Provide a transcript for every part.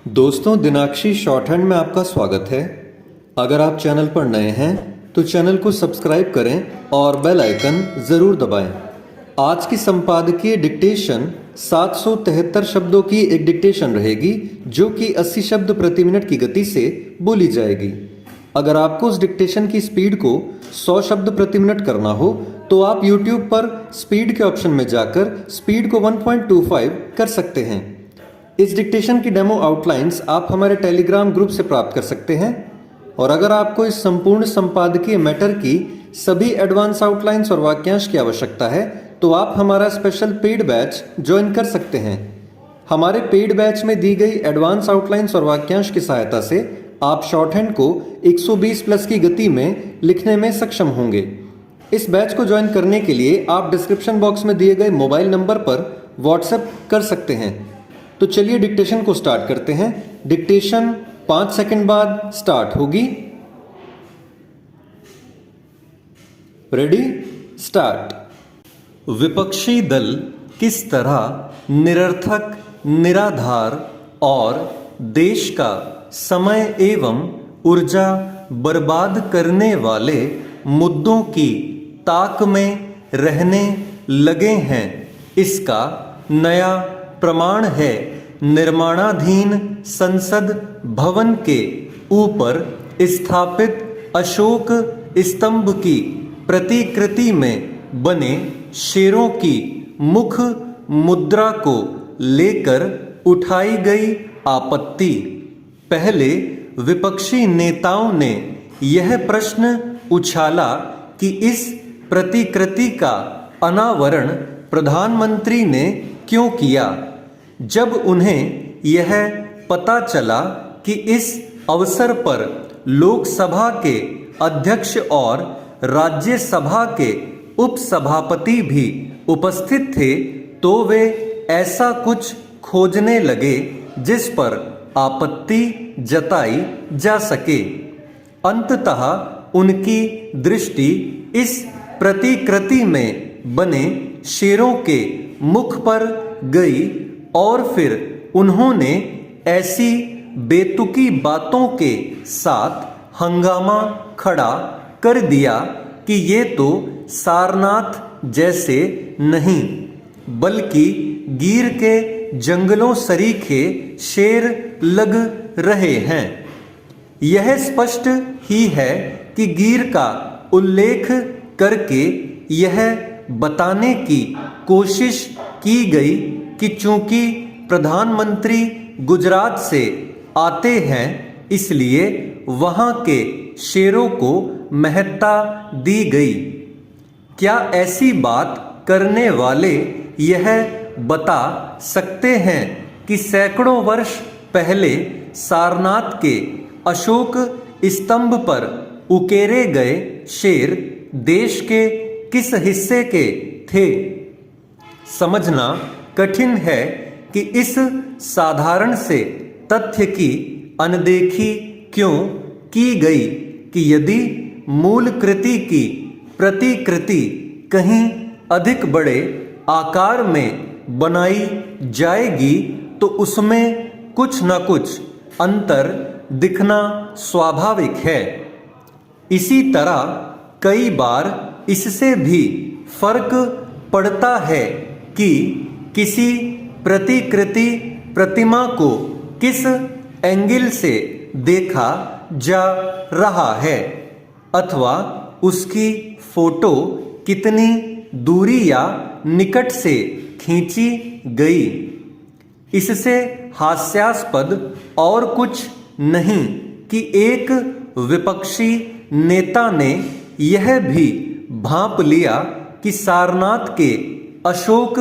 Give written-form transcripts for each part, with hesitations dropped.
दोस्तों, दिनाक्षी short hand में आपका स्वागत है। अगर आप चैनल पर नए हैं तो चैनल को सब्सक्राइब करें और बेल आइकन ज़रूर दबाएं। आज की संपादकीय डिक्टेशन 773 शब्दों की एक डिक्टेशन रहेगी जो कि 80 शब्द प्रति मिनट की गति से बोली जाएगी। अगर आपको उस डिक्टेशन की स्पीड को 100 शब्द प्रति मिनट करना हो तो आप YouTube पर स्पीड के ऑप्शन में जाकर स्पीड को 1.25 कर सकते हैं। इस डिक्टेशन की डेमो आउटलाइंस आप हमारे टेलीग्राम ग्रुप से प्राप्त कर सकते हैं। और अगर आपको इस संपूर्ण संपादकीय मैटर की सभी एडवांस आउटलाइंस और वाक्यांश की आवश्यकता है तो आप हमारा स्पेशल पेड बैच ज्वाइन कर सकते हैं। हमारे पेड बैच में दी गई एडवांस आउटलाइंस और वाक्यांश की सहायता से आप शॉर्ट हैंड को 120 प्लस की गति में लिखने में सक्षम होंगे। इस बैच को ज्वाइन करने के लिए आप डिस्क्रिप्शन बॉक्स में दिए गए मोबाइल नंबर पर व्हाट्सएप कर सकते हैं। तो चलिए डिक्टेशन को स्टार्ट करते हैं। डिक्टेशन 5 सेकंड बाद स्टार्ट होगी। Ready, start. विपक्षी दल किस तरह निरर्थक, निराधार और देश का समय एवं ऊर्जा बर्बाद करने वाले मुद्दों की ताक में रहने लगे हैं, इसका नया प्रमाण है निर्माणाधीन संसद भवन के ऊपर स्थापित अशोक स्तंभ की प्रतिकृति में बने शेरों की मुख मुद्रा को लेकर उठाई गई आपत्ति। पहले विपक्षी नेताओं ने यह प्रश्न उछाला कि इस प्रतिकृति का अनावरण प्रधानमंत्री ने क्यों किया। जब उन्हें यह पता चला कि इस अवसर पर लोकसभा के अध्यक्ष और राज्यसभा के उपसभापति भी उपस्थित थे तो वे ऐसा कुछ खोजने लगे जिस पर आपत्ति जताई जा सके। अंततः उनकी दृष्टि इस प्रतिकृति में बने शेरों के मुख पर गई और फिर उन्होंने ऐसी बेतुकी बातों के साथ हंगामा खड़ा कर दिया कि ये तो सारनाथ जैसे नहीं बल्कि गिर के जंगलों सरीखे शेर लग रहे हैं। यह स्पष्ट ही है कि गिर का उल्लेख करके यह बताने की कोशिश की गई कि चूंकि प्रधानमंत्री गुजरात से आते हैं इसलिए वहां के शेरों को महत्ता दी गई। क्या ऐसी बात करने वाले यह बता सकते हैं कि सैकड़ों वर्ष पहले सारनाथ के अशोक स्तंभ पर उकेरे गए शेर देश के किस हिस्से के थे? समझना कठिन है कि इस साधारण से तथ्य की अनदेखी क्यों की गई कि यदि मूल कृति की प्रतिकृति कहीं अधिक बड़े आकार में बनाई जाएगी तो उसमें कुछ न कुछ अंतर दिखना स्वाभाविक है। इसी तरह कई बार इससे भी फर्क पड़ता है कि किसी प्रतिकृति प्रतिमा को किस एंगल से देखा जा रहा है अथवा उसकी फोटो कितनी दूरी या निकट से खींची गई। इससे हास्यास्पद और कुछ नहीं कि एक विपक्षी नेता ने यह भी भांप लिया कि सारनाथ के अशोक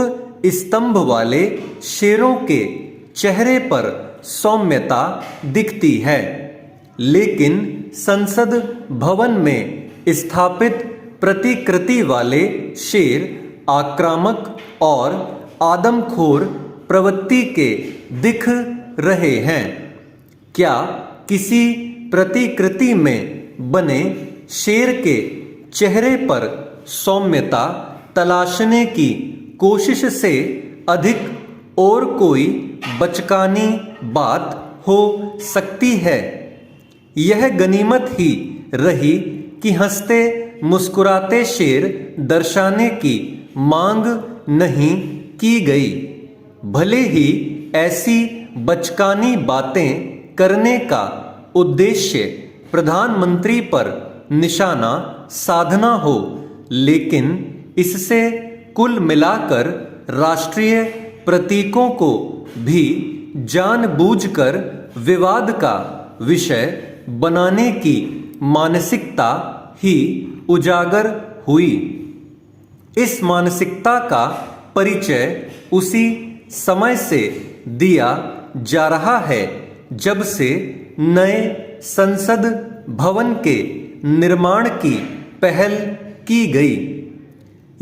स्तंभ वाले शेरों के चेहरे पर सौम्यता दिखती है, लेकिन संसद भवन में स्थापित प्रतिकृति वाले शेर आक्रामक और आदमखोर प्रवृत्ति के दिख रहे हैं। क्या किसी प्रतिकृति में बने शेर के चेहरे पर सौम्यता तलाशने की कोशिश से अधिक और कोई बचकानी बात हो सकती है। यह गनीमत ही रही कि हंसते मुस्कुराते शेर दर्शाने की मांग नहीं की गई। भले ही ऐसी बचकानी बातें करने का उद्देश्य प्रधानमंत्री पर निशाना साधना हो, लेकिन इससे कुल मिलाकर राष्ट्रीय प्रतीकों को भी जानबूझकर विवाद का विषय बनाने की मानसिकता ही उजागर हुई। इस मानसिकता का परिचय उसी समय से दिया जा रहा है जब से नए संसद भवन के निर्माण की पहल की गई।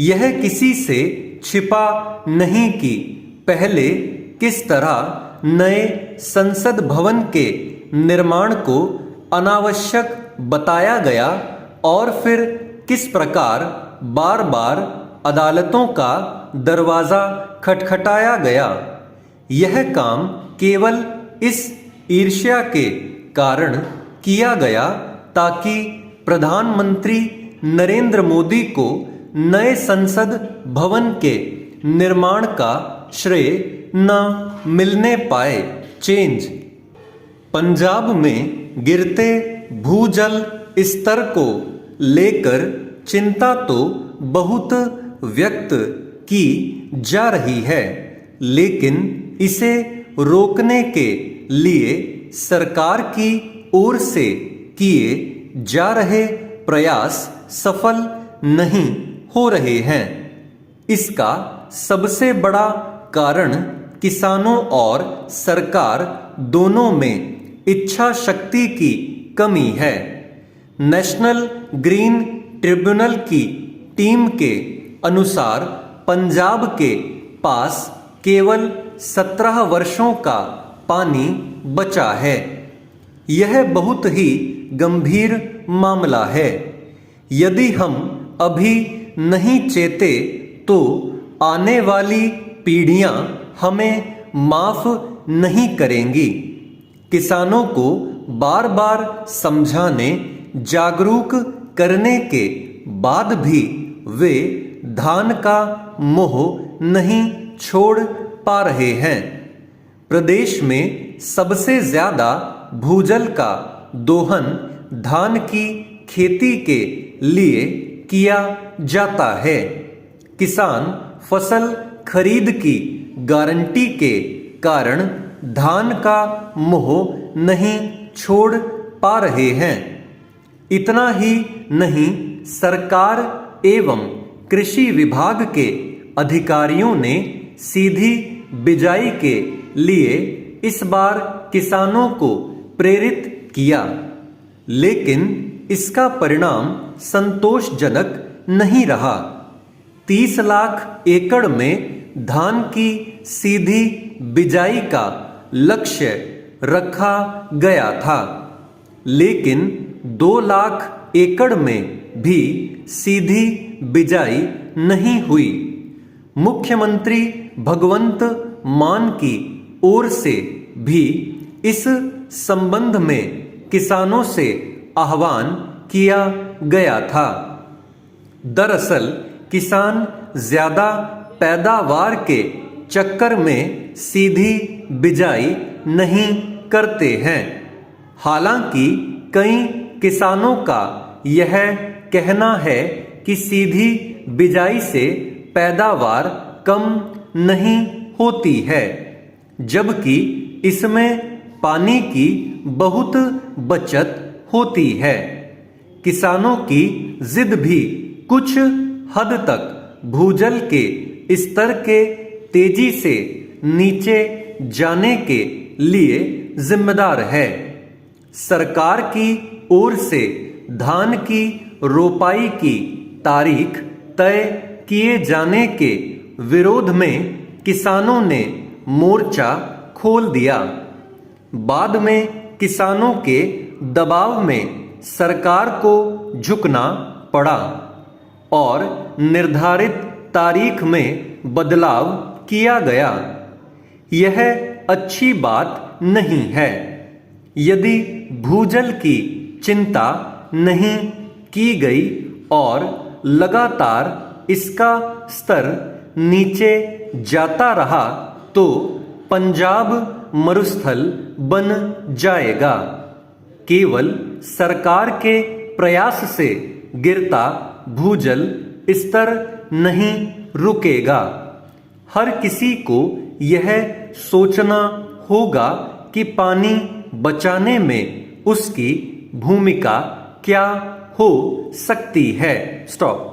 यह किसी से छिपा नहीं कि पहले किस तरह नए संसद भवन के निर्माण को अनावश्यक बताया गया और फिर किस प्रकार बार बार अदालतों का दरवाजा खटखटाया गया। यह काम केवल इस ईर्ष्या के कारण किया गया ताकि प्रधानमंत्री नरेंद्र मोदी को नए संसद भवन के निर्माण का श्रेय न मिलने पाए। चेंज। पंजाब में गिरते भूजल स्तर को लेकर चिंता तो बहुत व्यक्त की जा रही है, लेकिन इसे रोकने के लिए सरकार की ओर से किए जा रहे प्रयास सफल नहीं हो रहे हैं। इसका सबसे बड़ा कारण किसानों और सरकार दोनों में इच्छा शक्ति की कमी है। नेशनल ग्रीन ट्रिब्यूनल की टीम के अनुसार पंजाब के पास केवल 17 वर्षों का पानी बचा है। यह बहुत ही गंभीर मामला है। यदि हम अभी नहीं चेते तो आने वाली पीढ़ियां हमें माफ नहीं करेंगी। किसानों को बार बार समझाने, जागरूक करने के बाद भी वे धान का मोह नहीं छोड़ पा रहे हैं। प्रदेश में सबसे ज्यादा भूजल का दोहन धान की खेती के लिए किया जाता है। किसान फसल खरीद की गारंटी के कारण धान का मोह नहीं छोड़ पा रहे हैं। इतना ही नहीं, सरकार एवं कृषि विभाग के अधिकारियों ने सीधी बिजाई के लिए इस बार किसानों को प्रेरित किया, लेकिन इसका परिणाम संतोषजनक नहीं रहा। 30 लाख एकड़ में धान की सीधी बिजाई का लक्ष्य रखा गया था, लेकिन 2 लाख एकड़ में भी सीधी बिजाई नहीं हुई। मुख्यमंत्री भगवंत मान की ओर से भी इस संबंध में किसानों से आह्वान किया गया था। दरअसल किसान ज्यादा पैदावार के चक्कर में सीधी बिजाई नहीं करते हैं। हालांकि कई किसानों का यह कहना है कि सीधी बिजाई से पैदावार कम नहीं होती है, जबकि इसमें पानी की बहुत बचत होती है। किसानों की जिद भी कुछ हद तक भूजल के स्तर के तेजी से नीचे जाने के लिए जिम्मेदार है। सरकार की ओर से धान की रोपाई की तारीख तय किए जाने के विरोध में किसानों ने मोर्चा खोल दिया। बाद में किसानों के दबाव में सरकार को झुकना पड़ा और निर्धारित तारीख में बदलाव किया गया। यह अच्छी बात नहीं है। यदि भूजल की चिंता नहीं की गई और लगातार इसका स्तर नीचे जाता रहा तो पंजाब मरुस्थल बन जाएगा। केवल सरकार के प्रयास से गिरता भूजल स्तर नहीं रुकेगा। हर किसी को यह सोचना होगा कि पानी बचाने में उसकी भूमिका क्या हो सकती है। स्टॉप।